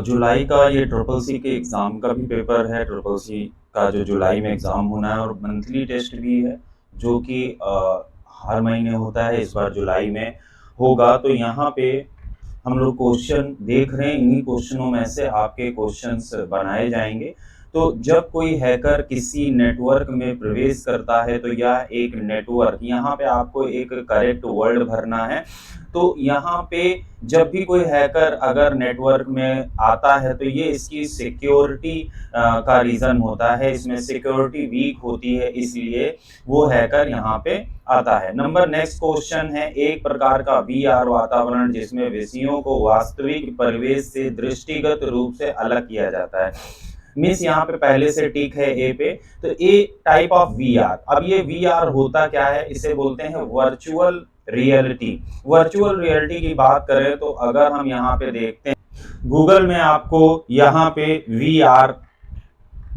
जुलाई का ये triple C के एग्ज़ाम का भी पेपर है। ट्रिपल सी का जो जुलाई में एग्ज़ाम होना है और मंथली टेस्ट भी है, जो कि हर महीने होता है, इस बार जुलाई में होगा। तो यहाँ पे हम लोग क्वेश्चन देख रहे हैं, इन्हीं क्वेश्चनों में से आपके क्वेश्चंस बनाए जाएंगे। तो जब कोई हैकर किसी नेटवर्क में प्रवेश करता है तो यह एक नेटवर्क, यहाँ पे आपको एक करेक्ट वर्ड भरना है। तो यहाँ पे जब भी कोई हैकर अगर नेटवर्क में आता है तो ये इसकी सिक्योरिटी का रीज़न होता है, इसमें सिक्योरिटी वीक होती है, इसलिए वो हैकर यहाँ पे आता है। नंबर नेक्स्ट क्वेश्चन है, एक प्रकार का वीआर वातावरण जिसमें विषयों को वास्तविक परिवेश से दृष्टिगत रूप से अलग किया जाता है। मिस यहाँ पे पहले से टिक है ए पे, तो ए टाइप ऑफ वीआर। अब ये वीआर होता क्या है, इसे बोलते हैं वर्चुअल रियलिटी। वर्चुअल रियलिटी की बात करें तो अगर हम यहाँ पे देखते हैं गूगल में, आपको यहाँ पे वीआर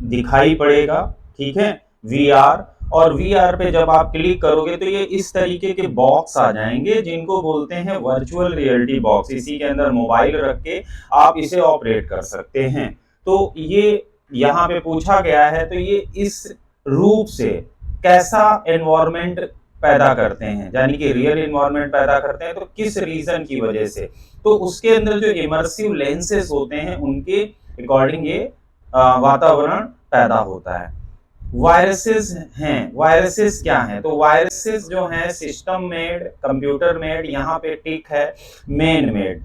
दिखाई पड़ेगा, ठीक है, वीआर। और वीआर पे जब आप क्लिक करोगे तो ये इस तरीके के बॉक्स आ जाएंगे जिनको बोलते हैं वर्चुअल रियलिटी बॉक्स। इसी के अंदर मोबाइल रख के आप इसे ऑपरेट कर सकते हैं। तो ये यहाँ पे पूछा गया है, तो ये इस रूप से कैसा एनवायरनमेंट पैदा करते हैं, यानी कि रियल एनवायरनमेंट पैदा करते हैं, तो किस रीजन की वजह से, तो उसके अंदर जो इमर्सिव लेंसेज होते हैं उनके अकॉर्डिंग ये वातावरण पैदा होता है। वायरसेस हैं, वायरसेस क्या हैं, तो वायरसेस जो हैं सिस्टम मेड, कंप्यूटर मेड, यहाँ पे टिक है, मैन मेड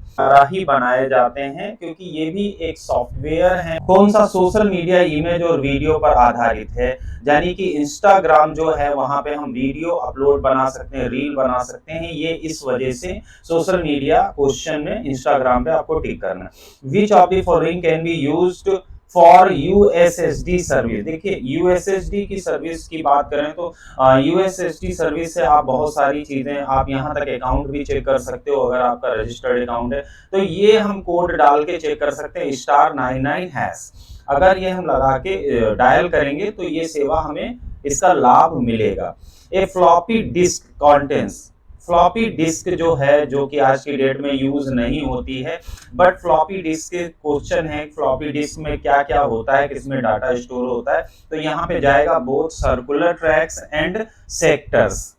ही बनाए जाते हैं, क्योंकि ये भी एक सॉफ्टवेयर है। कौन सा, सोशल मीडिया इमेज और वीडियो पर आधारित है, यानी कि इंस्टाग्राम जो है वहां पे हम वीडियो अपलोड बना सकते हैं, रील बना सकते हैं। ये इस वजह से सोशल मीडिया क्वेश्चन में इंस्टाग्राम पे आपको टिक करना है। Which of the following can be used for USSD service. देखिए यूएसएसडी की सर्विस की बात करें तो यूएसएसडी सर्विस से आप बहुत सारी चीजें, आप यहाँ तक अकाउंट भी चेक कर सकते हो अगर आपका रजिस्टर्ड अकाउंट है। तो ये हम कोड डाल के चेक कर सकते हैं, *99#। अगर ये हम लगा के डायल करेंगे तो ये सेवा हमें इसका लाभ मिलेगा। A floppy disk contents, floppy disk जो है, जो कि आज की डेट में यूज नहीं होती है, बट फ्लॉपी डिस्क के क्वेश्चन है, फ्लॉपी डिस्क में क्या क्या होता है, किसमें डाटा स्टोर होता है, तो यहाँ पे जाएगा both circular tracks and sectors.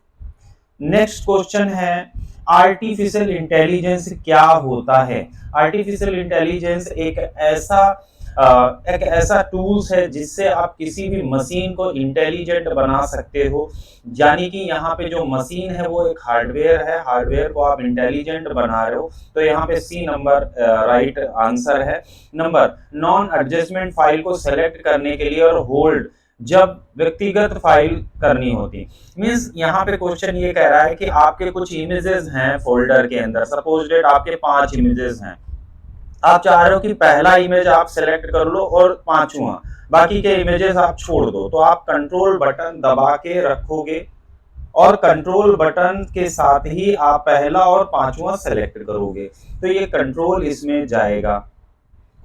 Next question है, आर्टिफिशियल इंटेलिजेंस क्या होता है। आर्टिफिशियल इंटेलिजेंस एक ऐसा टूल्स है जिससे आप किसी भी मशीन को इंटेलिजेंट बना सकते हो, यानी कि यहाँ पे जो मशीन है वो एक हार्डवेयर है, हार्डवेयर को आप इंटेलिजेंट बना रहे हो। तो यहाँ पे सी नंबर राइट आंसर है। नंबर, नॉन एडजस्टमेंट फाइल को सेलेक्ट करने के लिए और होल्ड जब व्यक्तिगत फाइल करनी होती, मींस यहाँ पे क्वेश्चन ये कह रहा है कि आपके कुछ इमेजेस हैं फोल्डर के अंदर, सपोज डेट आपके 5 इमेजेस हैं, आप चाह रहे हो कि पहला इमेज आप सेलेक्ट कर लो और पांचवा, बाकी के इमेजेस आप छोड़ दो, तो आप कंट्रोल बटन दबा के रखोगे और कंट्रोल बटन के साथ ही आप पहला और पांचवा सेलेक्ट करोगे, तो ये कंट्रोल इसमें जाएगा।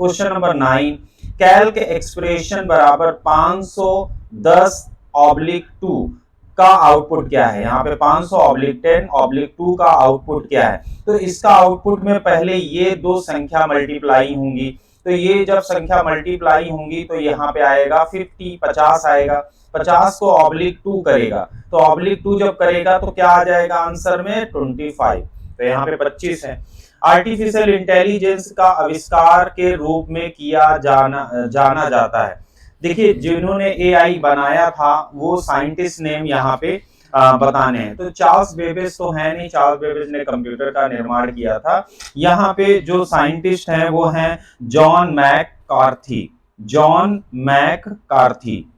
क्वेश्चन नंबर 9, कैल्क एक्सप्रेशन बराबर 510/2 का आउटपुट क्या है। यहाँ पे 500/10/2 का आउटपुट क्या है, तो इसका आउटपुट में पहले ये दो संख्या मल्टीप्लाई होंगी, तो ये जब संख्या मल्टीप्लाई होंगी तो यहाँ पे आएगा 50 आएगा, 50 को /2 करेगा, तो /2 जब करेगा तो क्या आ जाएगा आंसर में 25, तो यहाँ पे 25 है। आर्टिफिशियल इंटेलिजेंस का आविष्कार के रूप में किया जाना जाता है। देखिए जिन्होंने एआई बनाया था वो साइंटिस्ट नेम यहाँ पे बताने हैं, तो चार्ल्स बेबेज तो है नहीं, चार्ल्स बेबेज ने कंप्यूटर का निर्माण किया था। यहाँ पे जो साइंटिस्ट हैं वो हैं जॉन मैककार्थी, जॉन मैककार्थी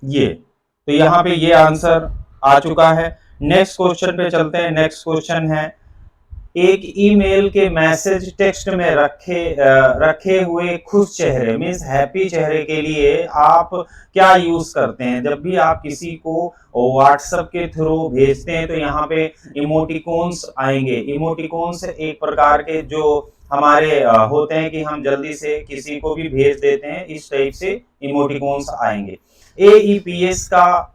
ये, तो यहाँ पे ये आंसर आ चुका है। नेक्स्ट क्वेश्चन पे चलते हैं। नेक्स्ट क्वेश्चन है, एक ईमेल के मैसेज टेक्स्ट में रखे हुए खुश चेहरे मीन्स हैप्पी चेहरे के लिए आप क्या यूज करते हैं। जब भी आप किसी को व्हाट्सएप के थ्रू भेजते हैं तो यहाँ पे इमोटिकॉन्स आएंगे। इमोटिकॉन्स एक प्रकार के जो हमारे होते हैं कि हम जल्दी से किसी को भी भेज देते हैं, इस टाइप से इमोटिकॉन्स आएंगे। AEPS का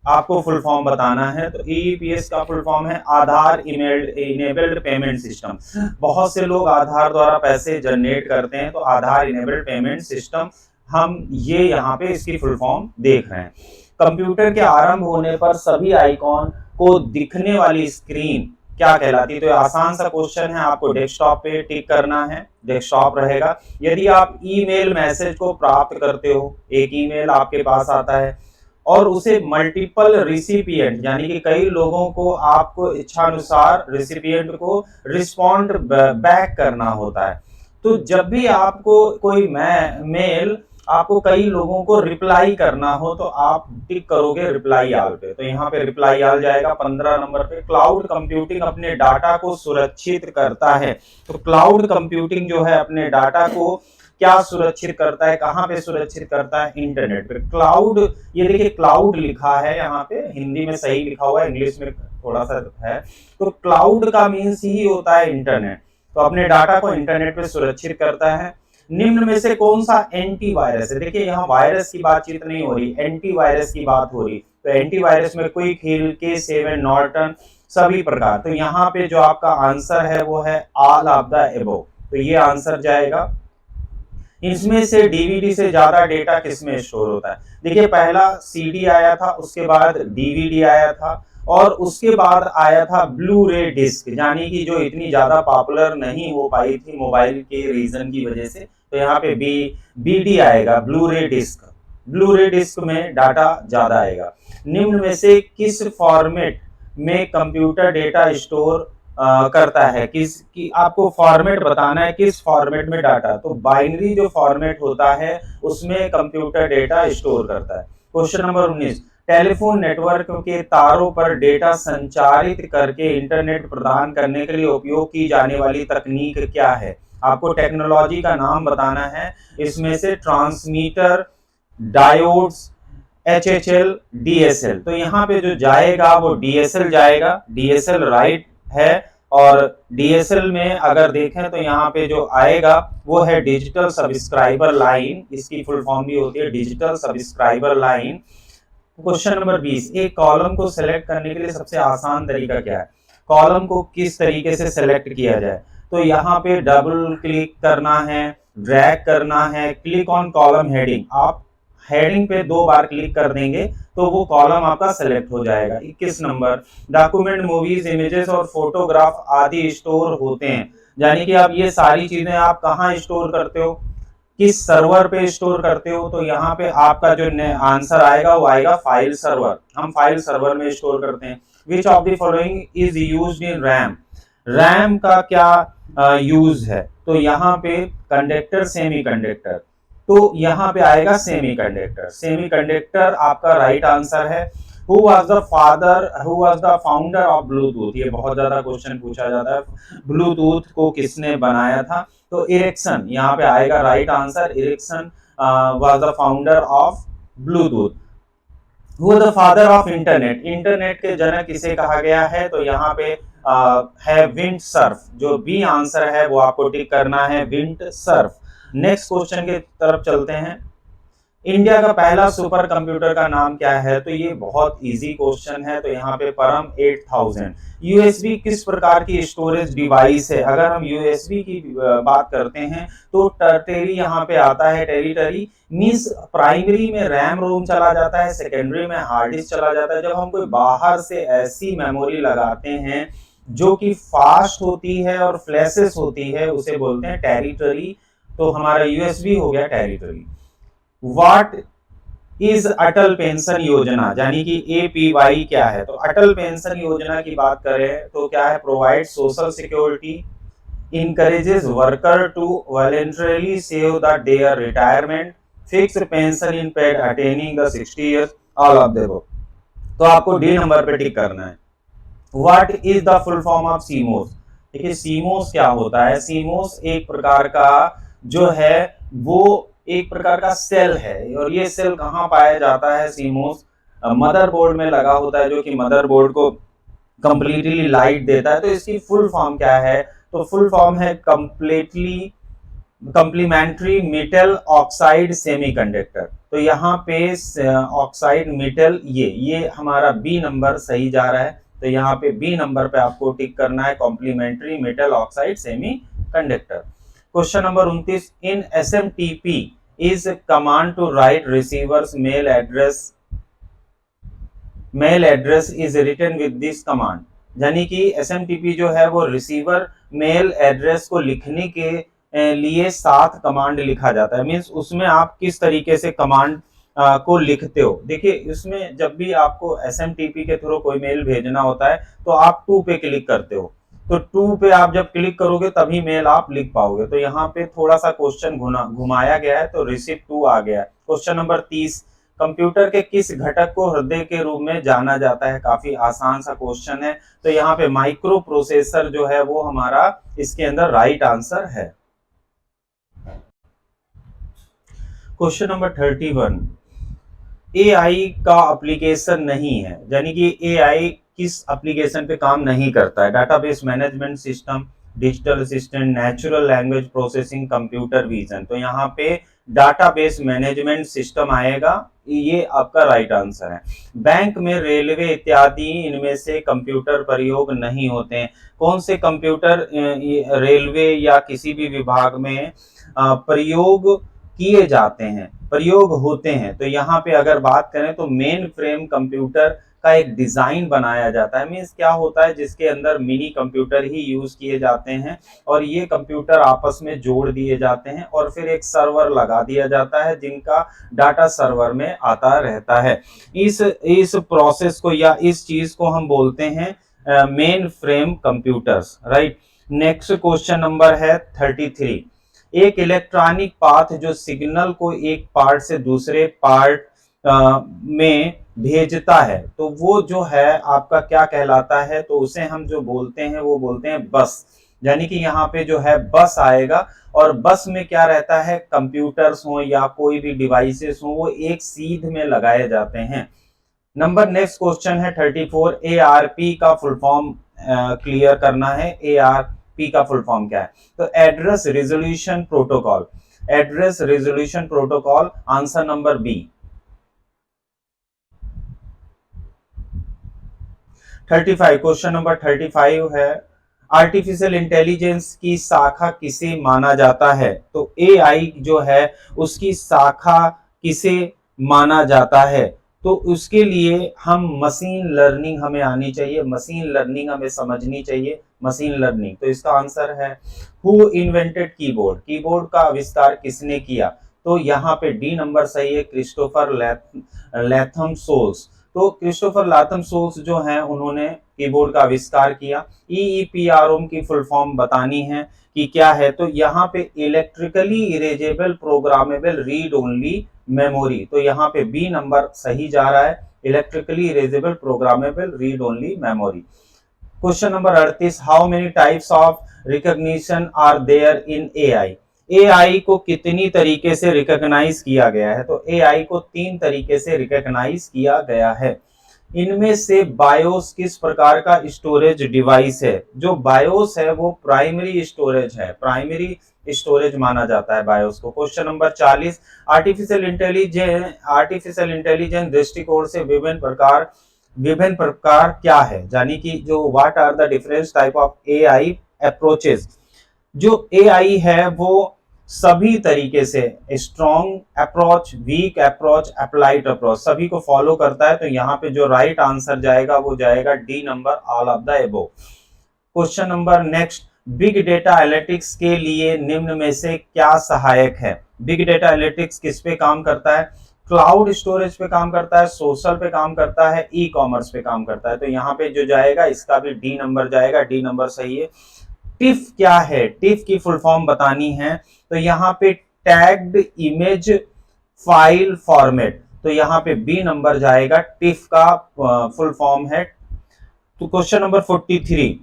आपको फुल फॉर्म बताना है, तो ईपीएस का फुल फॉर्म है आधार इनेबल्ड पेमेंट सिस्टम। बहुत से लोग आधार द्वारा पैसे जनरेट करते हैं, तो आधार इनेबल्ड पेमेंट सिस्टम हम ये यहाँ पे इसकी फुल फॉर्म देख रहे हैं। कंप्यूटर के आरंभ होने पर सभी आइकॉन को दिखने वाली स्क्रीन क्या कहलाती है? तो आसान सा क्वेश्चन है, आपको डेस्कटॉप पे टिक करना है, डेस्कटॉप रहेगा। यदि आप ईमेल मैसेज को प्राप्त करते हो, एक ईमेल आपके पास आता है और उसे मल्टीपल रिसिपिएंट यानी कि कई लोगों को आपको इच्छानुसार रिसिपिएंट को रिस्पॉन्ड बैक करना होता है, तो जब भी आपको कोई मेल आपको कई लोगों को रिप्लाई करना हो तो आप टिक करोगे रिप्लाई ऑल पे, तो यहाँ पे रिप्लाई ऑल जाएगा। 15 नंबर पे क्लाउड कंप्यूटिंग अपने डाटा को सुरक्षित करता है। तो क्लाउड कंप्यूटिंग जो है अपने डाटा को क्या सुरक्षित करता है, कहाँ पे सुरक्षित करता है? इंटरनेट पे। क्लाउड, ये देखिए क्लाउड लिखा है यहाँ पे, हिंदी में सही लिखा हुआ है, इंग्लिश में थोड़ा सा है। तो क्लाउड का मीन्स ही होता है इंटरनेट, तो अपने डाटा को इंटरनेट पे सुरक्षित करता है। निम्न में से कौन सा एंटीवायरस है? देखिए यहाँ वायरस की बातचीत नहीं हो रही, एंटीवायरस की बात हो रही। तो एंटीवायरस में क्विक, हिल, K7, नॉर्टन सभी प्रकार। तो यहाँ पे जो आपका आंसर है वो है ऑल ऑफ द एबोव, तो ये आंसर जाएगा। इसमें से डीवीडी से ज्यादा डेटा किसमें स्टोर होता है? देखिए पहला सीडी आया था, उसके बाद डीवीडी आया था, और उसके बाद आया था ब्लू रे डिस्क, यानी कि जो इतनी ज्यादा पॉपुलर नहीं हो पाई थी मोबाइल के रीजन की वजह से। तो यहाँ पे बीडी आएगा, ब्लू रे डिस्क। ब्लू रे डिस्क में डाटा ज्यादा आएगा। निम्न में से किस फॉर्मेट में कंप्यूटर डेटा स्टोर करता है? आपको फॉर्मेट बताना है, किस फॉर्मेट में डाटा। तो बाइनरी जो फॉर्मेट होता है उसमें कंप्यूटर डेटा स्टोर करता है। क्वेश्चन नंबर 19, टेलीफोन नेटवर्क के तारों पर डेटा संचारित करके इंटरनेट प्रदान करने के लिए उपयोग की जाने वाली तकनीक क्या है? आपको टेक्नोलॉजी का नाम बताना है। इसमें से ट्रांसमीटर, डायोड्स, HHL, DSL। तो यहाँ पे जो जाएगा वो DSL जाएगा, DSL राइट है। और DSL में अगर देखें तो यहाँ पे जो आएगा वो है डिजिटल सब्सक्राइबर लाइन, इसकी फुल फॉर्म भी होती है digital subscriber line. Question number 20, एक कॉलम को सिलेक्ट करने के लिए सबसे आसान तरीका क्या है? कॉलम को किस तरीके से सिलेक्ट किया जाए? तो यहाँ पे डबल क्लिक करना है, ड्रैग करना है, क्लिक ऑन कॉलम हेडिंग। आप हेडिंग पे 2 बार क्लिक कर देंगे तो वो कॉलम आपका सेलेक्ट हो जाएगा। 21 नंबर, डॉक्यूमेंट, मूवीज, इमेजेस और फोटोग्राफ आदि स्टोर होते हैं, यानी कि आप ये सारी चीजें आप कहाँ स्टोर करते हो, किस सर्वर पे स्टोर करते हो? तो यहाँ पे आपका जो आंसर आएगा वो आएगा फाइल सर्वर। हम फाइल सर्वर में स्टोर करते हैं। Which of the following is used in RAM? RAM का क्या यूज है? तो यहाँ पे कंडक्टर, सेमी कंडक्टर, तो यहाँ पे आएगा सेमीकंडक्टर। सेमीकंडक्टर आपका राइट आंसर है। Who was the founder of Bluetooth? ये बहुत ज्यादा क्वेश्चन पूछा जाता है, ब्लूटूथ को किसने बनाया था? तो इरिक्सन यहाँ पे आएगा right answer. Erikson was the founder of Bluetooth. Who the father of internet? Internet के जनक किसे कहा गया है? तो यहाँ पे है विंड सर्फ। जो बी आंसर है वो आपको टिक करना है, विंड सर्फ। नेक्स्ट क्वेश्चन की तरफ चलते हैं। इंडिया का पहला सुपर कंप्यूटर का नाम क्या है? तो ये बहुत इजी क्वेश्चन है। तो यहाँ पे परम 8000। यूएसबी किस प्रकार की स्टोरेज डिवाइस है? अगर हम यूएसबी की बात करते हैं तो टर्टरी यहाँ पे आता है। टेरिटरी मीन्स प्राइमरी में रैम रोम चला जाता है, सेकेंडरी में हार्ड डिस्क चला जाता है। जब हम कोई बाहर से ऐसी मेमोरी लगाते हैं जो कि फास्ट होती है और फ्लैशेस होती है, उसे बोलते हैं टेरिटरी। तो हमारा यूएसबी हो गया territory. What is Atal pension योजना, यानी कि APY क्या है? तो अटल पेंशन योजना की बात करें तो क्या है? Provide social security, encourages worker to voluntarily save the their retirement, fixed pension in paid attaining the 60 years, all of the above। तो आपको डी नंबर पे टिक करना है। What is the full form of CMOS? देखिए CMOS क्या होता है? CMOS एक प्रकार का जो है वो एक प्रकार का सेल है, और ये सेल कहाँ पाया जाता है? सीमोस मदरबोर्ड में लगा होता है, जो कि मदरबोर्ड को कंप्लीटली लाइट देता है। तो इसकी फुल फॉर्म क्या है? तो फुल फॉर्म है completely complementary metal oxide semiconductor, तो यहाँ पे ऑक्साइड मेटल, ये हमारा बी नंबर सही जा रहा है। तो यहाँ पे बी नंबर पे आपको टिक करना है, complementary metal oxide semiconductor. Question number 29, in SMTP is command to write receiver's mail address is written with this command, यानी कि SMTP जो है वो रिसीवर मेल एड्रेस को लिखने के लिए 7 कमांड लिखा जाता है। मीन्स उसमें आप किस तरीके से कमांड को लिखते हो। देखिए इसमें जब भी आपको SMTP के थ्रू कोई मेल भेजना होता है तो आप 2 पे क्लिक करते हो, तो 2 पे आप जब क्लिक करोगे तभी मेल आप लिख पाओगे। तो यहाँ पे थोड़ा सा क्वेश्चन घुमाया गया है, तो रिसिप्ट 2 आ गया है। क्वेश्चन नंबर 30, कंप्यूटर के किस घटक को हृदय के रूप में जाना जाता है? काफी आसान सा क्वेश्चन है। तो यहाँ पे माइक्रो प्रोसेसर जो है वो हमारा इसके अंदर राइट आंसर है। क्वेश्चन नंबर 31, AI का एप्लीकेशन नहीं है, यानी कि AI किस एप्लीकेशन पे काम नहीं करता है? Database management system, digital assistant, natural language processing, computer vision. तो यहाँ पे डाटाबेस मैनेजमेंट सिस्टम आएगा, ये आपका राइट आंसर है। बैंक में, रेलवे इत्यादि इनमें से कंप्यूटर प्रयोग नहीं होते हैं। कौन से कंप्यूटर रेलवे या किसी भी विभाग में प्रयोग किए जाते हैं, प्रयोग होते हैं? तो यहाँ पे अगर बात करें तो मेन फ्रेम कंप्यूटर का एक डिजाइन बनाया जाता है। मीन्स क्या होता है, जिसके अंदर मिनी कंप्यूटर ही यूज किए जाते हैं और ये कंप्यूटर आपस में जोड़ दिए जाते हैं और फिर एक सर्वर लगा दिया जाता है जिनका डाटा सर्वर में आता रहता है। इस प्रोसेस को या इस चीज को हम बोलते हैं main frame computers, right. Next question number है 33, एक इलेक्ट्रॉनिक पाथ जो सिग्नल को एक पार्ट से दूसरे पार्ट में भेजता है, तो वो जो है आपका क्या कहलाता है? तो उसे हम जो बोलते हैं वो बोलते हैं बस, यानी कि यहाँ पे जो है बस आएगा। और बस में क्या रहता है, कंप्यूटर्स हो या कोई भी डिवाइसेस हो वो एक सीध में लगाए जाते हैं। नंबर नेक्स्ट क्वेश्चन है 34, ARP का फुल फॉर्म क्लियर करना है। ARP का फुल फॉर्म क्या है? तो address resolution protocol, address resolution protocol, answer number B. 35, question number 35 है, आर्टिफिशियल इंटेलिजेंस की शाखा किसे माना जाता है? तो AI जो है उसकी शाखा किसे माना जाता है? तो उसके लिए हम मशीन लर्निंग हमें आनी चाहिए, मशीन लर्निंग हमें समझनी चाहिए, मशीन लर्निंग। तो इसका आंसर है हु इन्वेंटेड कीबोर्ड, कीबोर्ड का आविष्कार किसने किया? तो यहाँ पे डी नंबर सही है, क्रिस्टोफर लैथम सोल्स। तो क्रिस्टोफर लाथम सोल्स जो हैं उन्होंने कीबोर्ड का आविष्कार किया। EEPROM की फुल फॉर्म बतानी है कि क्या है? तो यहाँ पे electrically erasable programmable read only memory, तो यहाँ पे बी नंबर सही जा रहा है, electrically erasable programmable read only memory. Question number 38, how many types of recognition are there in AI? AI को कितनी तरीके से रिकॉग्नाइज किया गया है? तो AI को 3 तरीके से रिकॉग्नाइज किया गया है। इनमें से बायोस किस प्रकार का स्टोरेज डिवाइस है? जो बायोस है वो प्राइमरी स्टोरेज है, प्राइमरी स्टोरेज माना जाता है बायोस को। क्वेश्चन नंबर 40, आर्टिफिशियल इंटेलिजेंस दृष्टिकोण से विभिन्न प्रकार क्या है? यानी कि जो what are the different type of AI approaches? जो AI है वो सभी तरीके से strong approach, weak approach, applied approach सभी को फॉलो करता है। तो यहाँ पे जो राइट आंसर जाएगा वो जाएगा D number, all of the above. Question number next, big data analytics के लिए निम्न में से क्या सहायक है? बिग डेटा एनालिटिक्स किस पे काम करता है? क्लाउड स्टोरेज पे काम करता है, सोशल पे काम करता है, ई कॉमर्स पे काम करता है। तो यहाँ पे जो जाएगा इसका भी डी नंबर जाएगा, डी नंबर सही है। टिफ क्या है? टिफ की फुल फॉर्म बतानी है। तो यहाँ पे टैग्ड इमेज फाइल फॉर्मेट, तो यहाँ पे बी नंबर जाएगा, टिफ का फुल फॉर्म है। तो क्वेश्चन नंबर 43,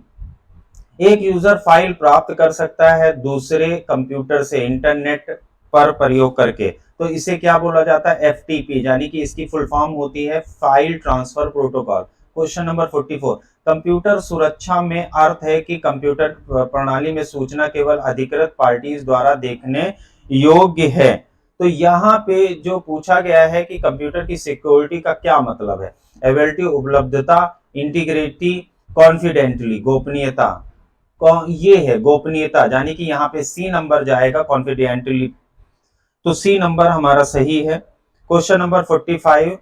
एक यूजर फाइल प्राप्त कर सकता है दूसरे कंप्यूटर से इंटरनेट पर प्रयोग करके, तो इसे क्या बोला जाता है? FTP, यानी कि इसकी फुल फॉर्म होती है file transfer protocol. Question number 44, computer सुरक्षा में अर्थ है कि कंप्यूटर प्रणाली में सूचना केवल अधिकृत पार्टीज द्वारा देखने योग्य है। तो यहाँ पे जो पूछा गया है कि कंप्यूटर की सिक्योरिटी का क्या मतलब है, एबिलिटी उपलब्धता, इंटीग्रिटी, कॉन्फिडेंटली गोपनीयता, ये है गोपनीयता, यानी कि यहाँ पे सी नंबर जाएगा कॉन्फिडेंटली। तो सी नंबर हमारा सही है। Question number 45,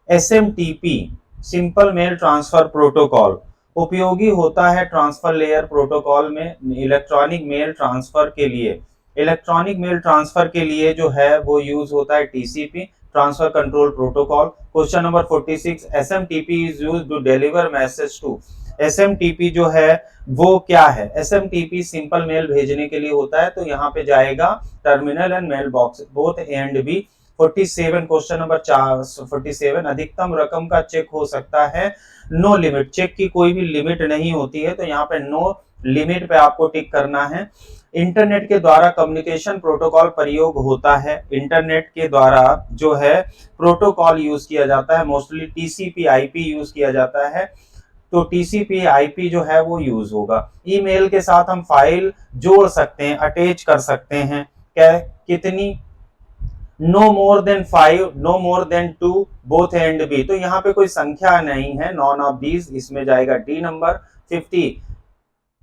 SMTP simple mail transfer protocol उपयोगी होता है ट्रांसफर लेयर प्रोटोकॉल में इलेक्ट्रॉनिक मेल ट्रांसफर के लिए। इलेक्ट्रॉनिक मेल ट्रांसफर के लिए जो है वो यूज होता है TCP, transfer control protocol. Question number 46, SMTP is used to deliver message to. SMTP जो है वो क्या है, एसएमटीपी सिंपल मेल भेजने के लिए होता है, तो यहाँ पे जाएगा terminal and mail box both A and B. 47, question number 47, अधिकतम रकम का चेक हो सकता है नो लिमिट, चेक की कोई भी लिमिट नहीं होती है, तो यहाँ पे नो लिमिट पे आपको टिक करना है। इंटरनेट के द्वारा कम्युनिकेशन प्रोटोकॉल प्रयोग होता है, इंटरनेट के द्वारा जो है प्रोटोकॉल यूज किया जाता है, मोस्टली टीसीपी आईपी यूज किया जाता है, तो टीसीपी आईपी जो है वो यूज होगा। ईमेल के साथ हम फाइल जोड़ सकते हैं, अटैच कर सकते हैं, क्या कितनी, no more than 5, no more than 2, both and B, तो यहाँ पे कोई संख्या नहीं है, नॉन ऑफ दीज, इसमें जाएगा डी नंबर। 50,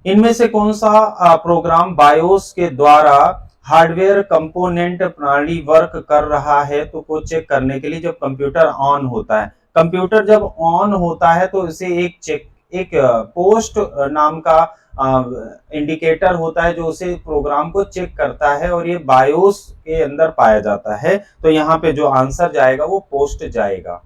इनमें से कौन सा प्रोग्राम बायोस के द्वारा हार्डवेयर कंपोनेंट प्रणाली वर्क कर रहा है, तो को चेक करने के लिए जब कंप्यूटर ऑन होता है, कंप्यूटर जब ऑन होता है तो इसे एक पोस्ट नाम का इंडिकेटर होता है जो उसे प्रोग्राम को चेक करता है, और ये बायोस के अंदर पाया जाता है, तो यहाँ पे जो आंसर जाएगा वो पोस्ट जाएगा।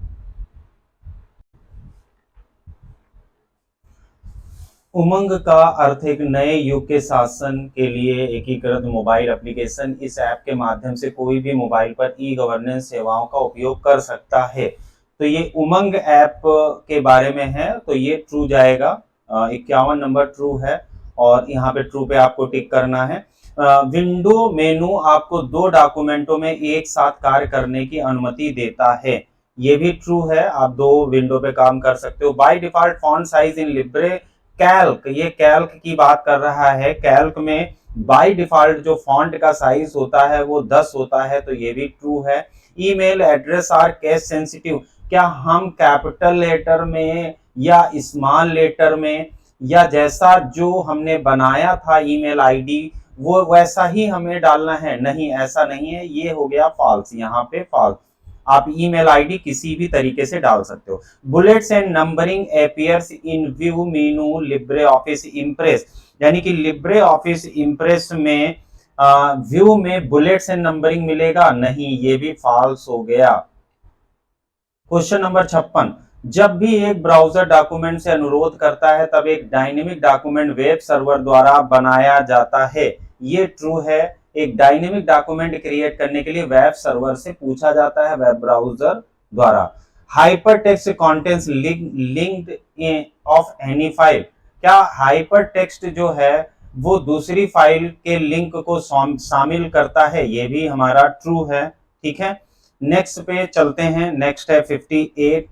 उमंग का अर्थ एक नए युग के शासन के लिए एकीकृत मोबाइल एप्लीकेशन। इस ऐप के माध्यम से कोई भी मोबाइल पर ई गवर्नेंस सेवाओं का उपयोग कर सकता है, तो ये उमंग ऐप के बारे में है, तो ये ट्रू जाएगा। 51 नंबर ट्रू है, और यहाँ पे ट्रू पे आपको टिक करना है। विंडो मेनू आपको 2 डॉक्यूमेंटों में एक साथ कार्य करने की अनुमति देता है, ये भी ट्रू है, आप 2 विंडो पे काम कर सकते हो। By default font size in Libre Calc, ये कैल्क की बात कर रहा है, कैल्क में बाय डिफॉल्ट जो फॉन्ट का साइज होता है वो 10 होता है, तो ये भी ट्रू है। Email address are case sensitive, क्या हम कैपिटल लेटर में या स्मॉल लेटर में या जैसा जो हमने बनाया था ईमेल आईडी वो वैसा ही हमें डालना है, नहीं ऐसा नहीं है, ये हो गया फॉल्स, यहाँ पे फॉल्स, आप ईमेल आईडी किसी भी तरीके से डाल सकते हो। Bullets and numbering appears in view menu Libre office impress, यानी कि लिब्रे ऑफिस इम्प्रेस में व्यू में बुलेट्स एंड नंबरिंग मिलेगा, नहीं, ये भी फॉल्स हो गया। क्वेश्चन नंबर 56, जब भी एक ब्राउजर डॉक्यूमेंट से अनुरोध करता है तब एक डायनेमिक डॉक्यूमेंट वेब सर्वर द्वारा बनाया जाता है, ये ट्रू है, एक डायनेमिक डॉक्यूमेंट क्रिएट करने के लिए वेब सर्वर से पूछा जाता है, वेब ब्राउजर द्वारा। Hypertext contents linked of any file, क्या हाइपरटेक्स्ट जो है वो दूसरी फाइल के लिंक को शामिल करता है, ये भी हमारा ट्रू है, ठीक है। नेक्स्ट पे चलते हैं, नेक्स्ट है 58,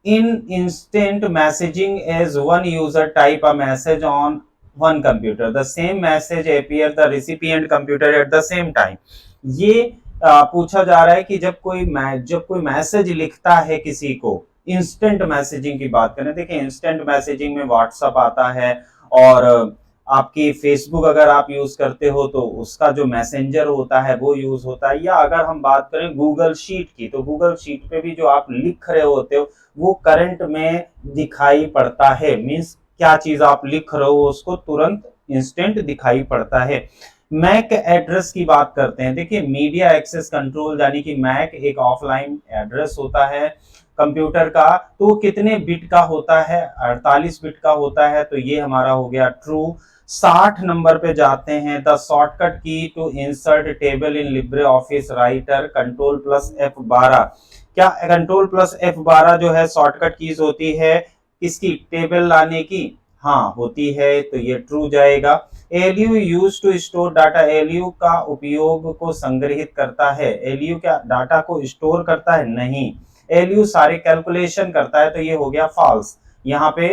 in instant messaging as one user type a message on one computer the same message appear the recipient computer at the same time, ये पूछा जा रहा है कि जब कोई मैसेज लिखता है किसी को, इंस्टेंट मैसेजिंग की बात करें, देखिए इंस्टेंट मैसेजिंग में व्हाट्सएप आता है, और आपकी फेसबुक अगर आप यूज करते हो तो उसका जो मैसेंजर होता है वो यूज होता है, या अगर हम बात करें गूगल शीट की, तो गूगल शीट पे भी जो आप लिख रहे होते हो वो करंट में दिखाई पड़ता है, मीन्स क्या चीज आप लिख रहे हो उसको तुरंत इंस्टेंट दिखाई पड़ता है। मैक एड्रेस की बात करते हैं, देखिए मीडिया एक्सेस कंट्रोल, यानी कि मैक एक ऑफलाइन एड्रेस होता है कंप्यूटर का, तो कितने बिट का होता है, 48 बिट का होता है, तो ये हमारा हो गया ट्रू। 60 नंबर पे जाते हैं, the shortcut key to insert table in Libre Office Writer Ctrl+F12, क्या Ctrl+F12 जो है शॉर्टकट कीज होती है किसकी, टेबल लाने की, हाँ होती है, तो ये ट्रू जाएगा। LU use to store data, LU का उपयोग को संग्रहित करता है, एलयू क्या डाटा को स्टोर करता है, नहीं, एलयू सारे कैलकुलेशन करता है, तो ये हो गया फॉल्स, यहाँ पे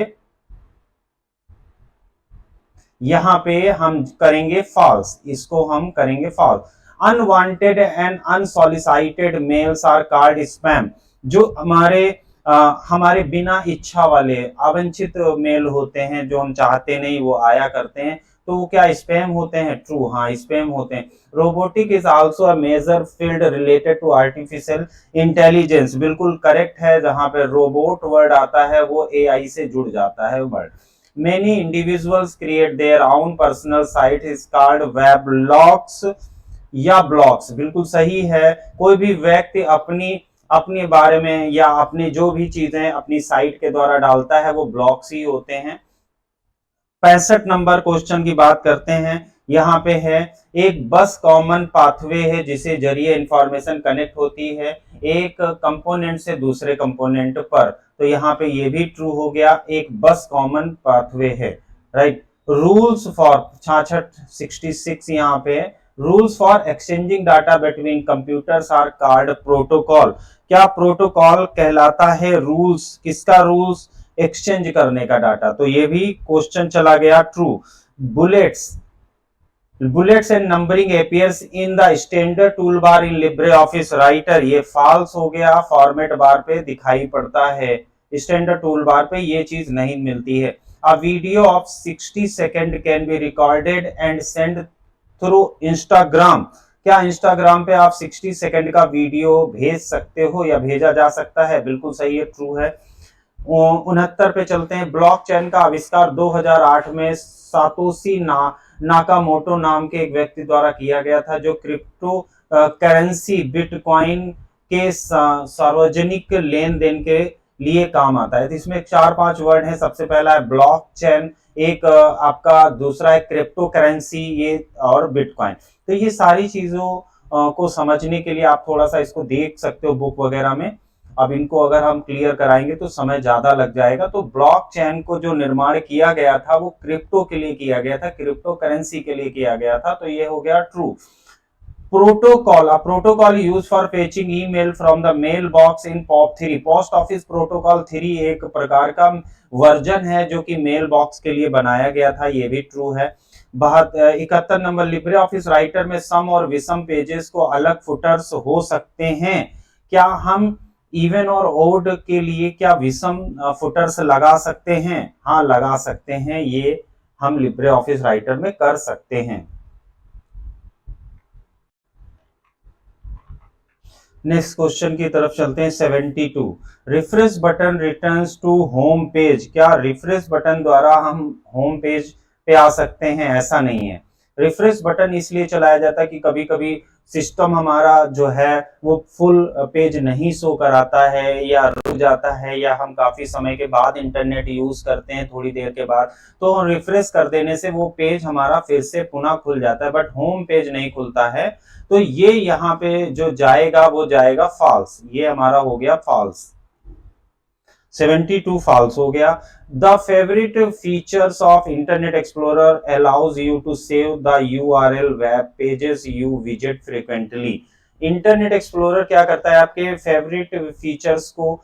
यहाँ पे हम करेंगे फॉल्स, इसको हम करेंगे false. Unwanted and unsolicited mails are called spam. जो हमारे बिना इच्छा वाले अवांछित मेल होते हैं, जो हम चाहते नहीं वो आया करते हैं, तो वो क्या स्पैम होते हैं? ट्रू, हाँ स्पैम होते हैं। Robotic is also a major field related to artificial intelligence, बिल्कुल करेक्ट है, जहां पे रोबोट वर्ड आता है वो एआई से जुड़ जाता है word. Many individuals create their own personal site is called weblogs या ब्लॉग्स, बिल्कुल सही है। कोई भी व्यक्ति अपनी अपने बारे में या अपनी जो भी चीजें अपनी साइट के द्वारा डालता है वो ब्लॉग्स ही होते हैं। 65 नंबर क्वेश्चन की बात करते हैं। यहाँ पे है एक बस कॉमन पाथवे है जिसे जरिए इंफॉर्मेशन कनेक्ट होती है एक कंपोनेंट से दूसरे कंपोनेंट पर, तो यहाँ पे ये भी ट्रू हो गया, एक बस कॉमन पाथवे है, राइट। रूल्स फॉर 66 यहाँ पे rules for exchanging data between computers are called protocol. क्या प्रोटोकॉल कहलाता है? रूल्स, किसका रूल्स? एक्सचेंज करने का डाटा, तो ये भी क्वेश्चन चला गया true. Bullets and numbering appears in the standard tool bar in Libre Office writer, ये फॉल्स हो गया, फॉर्मेट बार पे दिखाई पड़ता है, स्टैंडर्ड टूल बार पे ये चीज नहीं मिलती है। A video of 60 second can be recorded and send through Instagram. क्या इंस्टाग्राम पे आप 60 सेकेंड का वीडियो भेज सकते हो या भेजा जा सकता है? बिल्कुल सही है, ट्रू है। 69 पे चलते हैं। ब्लॉकचेन का आविष्कार 2008 में सातोशी नाकामोटो नाम के एक व्यक्ति द्वारा किया गया था, जो क्रिप्टो करेंसी बिटकॉइन के सार्वजनिक लेन देन के लिए काम आता है। तो इसमें 4-5 वर्ड है। सबसे पहला है ब्लॉकचेन, एक आपका दूसरा है क्रिप्टो करेंसी, ये और बिटकॉइन। तो ये सारी चीजों को समझने के लिए आप थोड़ा सा इसको देख सकते हो बुक वगैरह में। अब इनको अगर हम क्लियर कराएंगे तो समय ज्यादा लग जाएगा। तो ब्लॉकचेन को जो निर्माण किया गया था वो क्रिप्टो के लिए किया गया था, क्रिप्टो करेंसी के लिए किया गया था, तो ये हो गया true. Protocol, a protocol used for fetching email from the mailbox in POP3, post office protocol 3 एक प्रकार का वर्जन है जो कि मेल बॉक्स के लिए बनाया गया था, ये भी ट्रू है। 71 नंबर, लिब्रे ऑफिस राइटर में सम और विषम पेजेस को अलग फुटर्स हो सकते हैं। क्या हम इवन और ओड के लिए क्या विषम फुटर्स लगा सकते हैं? हाँ लगा सकते हैं, ये हम लिब्रे ऑफिस राइटर में कर सकते हैं। नेक्स्ट क्वेश्चन की तरफ चलते हैं। 72, refresh button returns to home page. क्या रिफ्रेश बटन द्वारा हम होम पेज पे आ सकते हैं? ऐसा नहीं है। रिफ्रेश बटन इसलिए चलाया जाता है कि कभी कभी सिस्टम हमारा जो है वो फुल पेज नहीं शो कराता है या रुक जाता है, या हम काफी समय के बाद इंटरनेट यूज करते हैं थोड़ी देर के बाद, तो रिफ्रेश कर देने से वो पेज हमारा फिर से पुनः खुल जाता है, बट होम पेज नहीं खुलता है। तो ये यहाँ पे जो जाएगा वो जाएगा फॉल्स, ये हमारा हो गया फॉल्स। 72 फॉल्स हो गया। The favourite features of Internet Explorer allows you to save the URL web pages you visit frequently. Internet Explorer क्या करता है? आपके फेवरेट फीचर्स को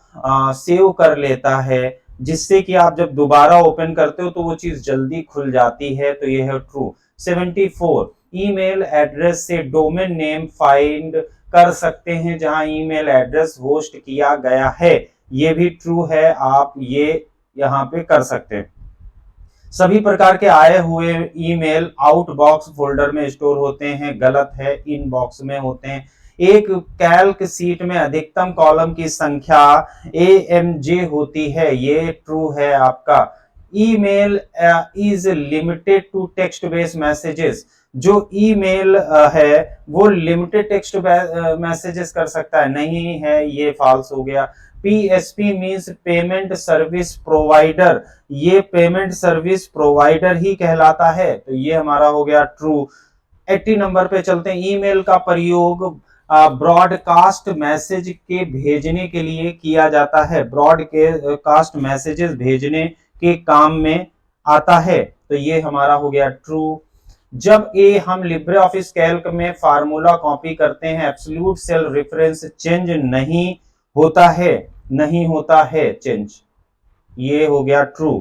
सेव कर लेता है, जिससे कि आप जब दोबारा ओपन करते हो तो वो चीज जल्दी खुल जाती है, तो ये है ट्रू। 74, ईमेल एड्रेस से डोमेन नेम फाइंड कर सकते हैं जहां ईमेल एड्रेस होस्ट किया गया है, ये भी ट्रू है, आप ये यहां पे कर सकते हैं। सभी प्रकार के आए हुए ईमेल आउटबॉक्स फोल्डर में स्टोर होते हैं, गलत है, इनबॉक्स में होते हैं। एक कैल्क सीट में अधिकतम कॉलम की संख्या AMJ होती है, ये ट्रू है आपका। Email is limited to text based messages, जो ईमेल है वो लिमिटेड टेक्स्ट मैसेजेस कर सकता है, नहीं है, ये फॉल्स हो गया। PSP means payment service provider, ये पेमेंट सर्विस प्रोवाइडर ही कहलाता है, तो ये हमारा हो गया ट्रू। 80 नंबर पे चलते हैं। ईमेल का प्रयोग ब्रॉडकास्ट मैसेज के भेजने के लिए किया जाता है, ब्रॉडकास्ट मैसेजेस भेजने के काम में आता है, तो ये हमारा हो गया ट्रू। जब हम लिब्रे ऑफिस कैल्क में फार्मूला कॉपी करते हैं, एब्सोल्यूट सेल रेफरेंस चेंज नहीं होता है, नहीं होता है चेंज, ये हो गया true.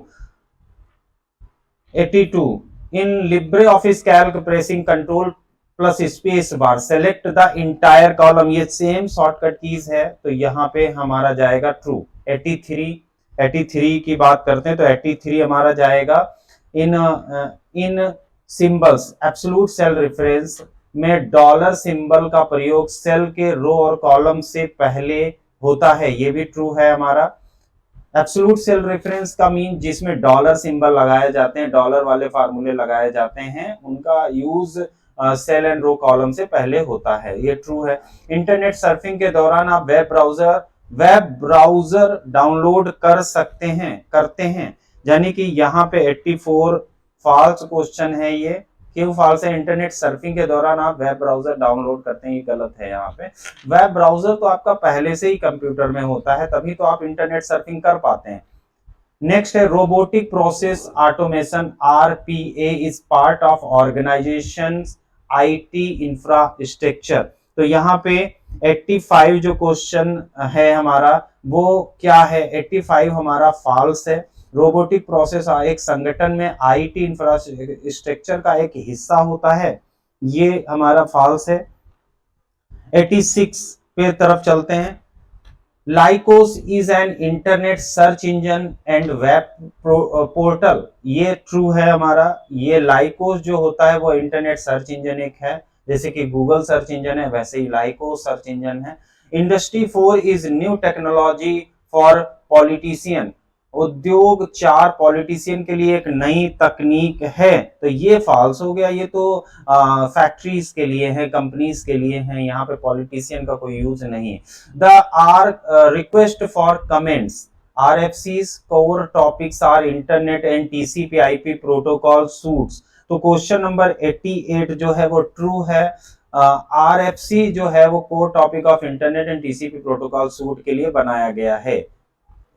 82, in Libre office Calc pressing control plus space bar select the entire column, ये सेम शॉर्टकट कीज है, तो यहाँ पे हमारा जाएगा ट्रू। 83 की बात करते हैं तो 83 हमारा जाएगा। इन सिंबल्स एब्सोल्यूट सेल रेफरेंस में डॉलर सिंबल का प्रयोग सेल के रो और कॉलम से पहले होता है, ये भी ट्रू है हमारा। एब्सोल्यूट सेल रेफरेंस का मीन जिसमें डॉलर सिंबल लगाए जाते हैं, डॉलर वाले फार्मूले लगाए जाते हैं, उनका use cell and row column से पहले होता है, ये ट्रू है। इंटरनेट सर्फिंग के दौरान आप वेब ब्राउजर डाउनलोड करते हैं, यानी कि यहाँ पे 84 फॉल्स क्वेश्चन है ये। क्यों फॉल्स है? इंटरनेट सर्फिंग के दौरान आप वेब ब्राउजर डाउनलोड करते हैं, ये गलत है। यहाँ पे वेब ब्राउजर तो आपका पहले से ही कंप्यूटर में होता है, तभी तो आप इंटरनेट सर्फिंग कर पाते हैं। नेक्स्ट है robotic process automation, RPA is part of organisation IT infrastructure. तो यहाँ पे 85 जो क्वेश्चन है हमारा वो क्या है? 85 हमारा फॉल्स है। रोबोटिक प्रोसेस एक संगठन में आईटी इंफ्रास्ट्रक्चर का एक हिस्सा होता है, ये हमारा फॉल्स है। 86 पे तरफ चलते हैं। Lycos is an internet search engine and web portal, ये ट्रू है हमारा। ये लाइकोस जो होता है वो इंटरनेट सर्च इंजन एक है, जैसे कि गूगल सर्च इंजन है वैसे ही लाइकोस सर्च इंजन है। Industry 4 is new technology for politician, उद्योग 4 पॉलिटिशियन के लिए एक नई तकनीक है, तो ये फॉल्स हो गया। ये तो फैक्ट्रीज के लिए है, कंपनीज के लिए है, यहाँ पे पॉलिटिशियन का कोई यूज नहीं है। The are request for comments RFCs core topics are internet and TCP IP protocol suites, तो क्वेश्चन नंबर 88 जो है वो ट्रू है। RFC जो है वो core topic of internet and TCP protocol suit के लिए बनाया गया है।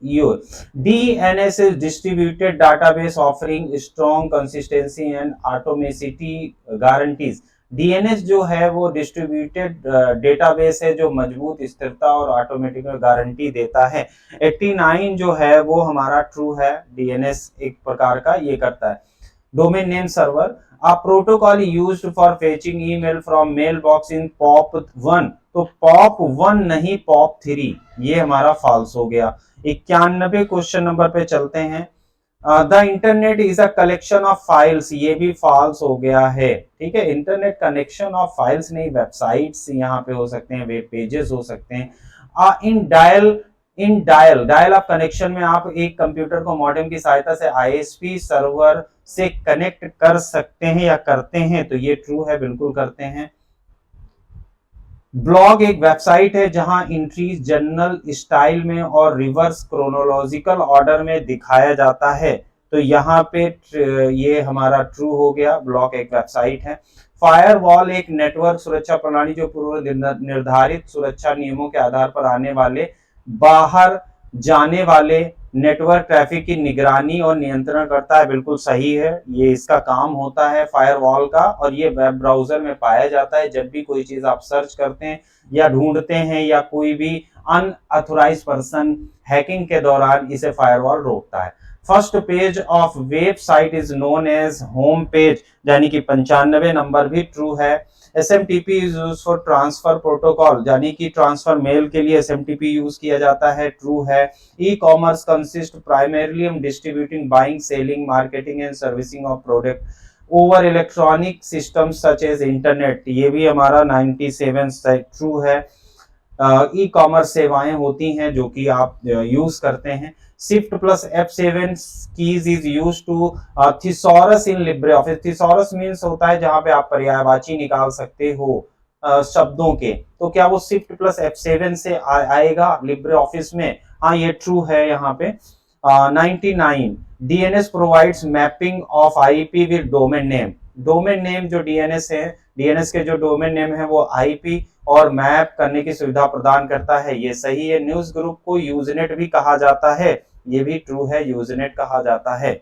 DNS is distributed database offering strong consistency and atomicity guarantees। DNS जो है वो डिस्ट्रीब्यूटेड डेटाबेस है जो मजबूत स्थिरता और ऑटोमेटिक गारंटी देता है। 89 जो है वो हमारा ट्रू है, DNS एक प्रकार का ये करता है। Domain name server, a protocol used for fetching email from mailbox in POP1, तो POP1 नहीं POP3, ये हमारा फॉल्स हो गया। 91 क्वेश्चन नंबर पे चलते हैं। The internet is a collection of files, ये भी फॉल्स हो गया है। ठीक है, इंटरनेट कनेक्शन ऑफ फाइल्स नहीं, वेबसाइट्स यहाँ पे हो सकते हैं, वेब पेजेस हो सकते हैं। इन डायल अप कनेक्शन में आप एक कंप्यूटर को मॉडेम की सहायता से ISP सर्वर से कनेक्ट कर सकते हैं या करते हैं, तो ये ट्रू है, बिल्कुल करते हैं। ब्लॉग एक वेबसाइट है जहां एंट्रीज जर्नल स्टाइल में और रिवर्स क्रोनोलॉजिकल ऑर्डर में दिखाया जाता है, तो यहाँ पे ये हमारा ट्रू हो गया, ब्लॉग एक वेबसाइट है। फायरवॉल एक नेटवर्क सुरक्षा प्रणाली जो पूर्व निर्धारित सुरक्षा नियमों के आधार पर आने वाले बाहर जाने वाले नेटवर्क ट्रैफिक की निगरानी और नियंत्रण करता है, बिल्कुल सही है, ये इसका काम होता है फायरवॉल का, और ये वेब ब्राउजर में पाया जाता है। जब भी कोई चीज आप सर्च करते हैं या ढूंढते हैं या कोई भी अनऑथराइज्ड पर्सन हैकिंग के दौरान इसे फायरवॉल रोकता है। First page of website is known age home page, यानी कि 95 नंबर भी ट्रू है। SMTP is used for transfer protocol, यानी कि ट्रांसफर मेल के लिए SMTP यूज किया जाता है, ट्रू है। E commerce consist primarily in distributing, buying, selling, marketing and servicing of product over electronic systems such as internet, ये भी हमारा 97 ट्रू है। ई कॉमर्स सेवाएं होती हैं जो कि आप यूज करते हैं। Shift plus F7 keys is used to thesaurus in LibreOffice। thesaurus means होता है जहां पे आप पर्यायवाची निकाल सकते हो शब्दों के, तो क्या वो Shift plus F7 से आएगा LibreOffice में? हाँ, ये ट्रू है यहाँ पे। 99 DNS provides mapping of IP with domain name। Domain name जो DNS है, DNS के जो डोमेन नेम है वो IP और मैप करने की सुविधा प्रदान करता है, ये सही है। न्यूज ग्रुप को यूजनेट भी कहा जाता है, ये भी ट्रू है, यूजनेट कहा जाता है।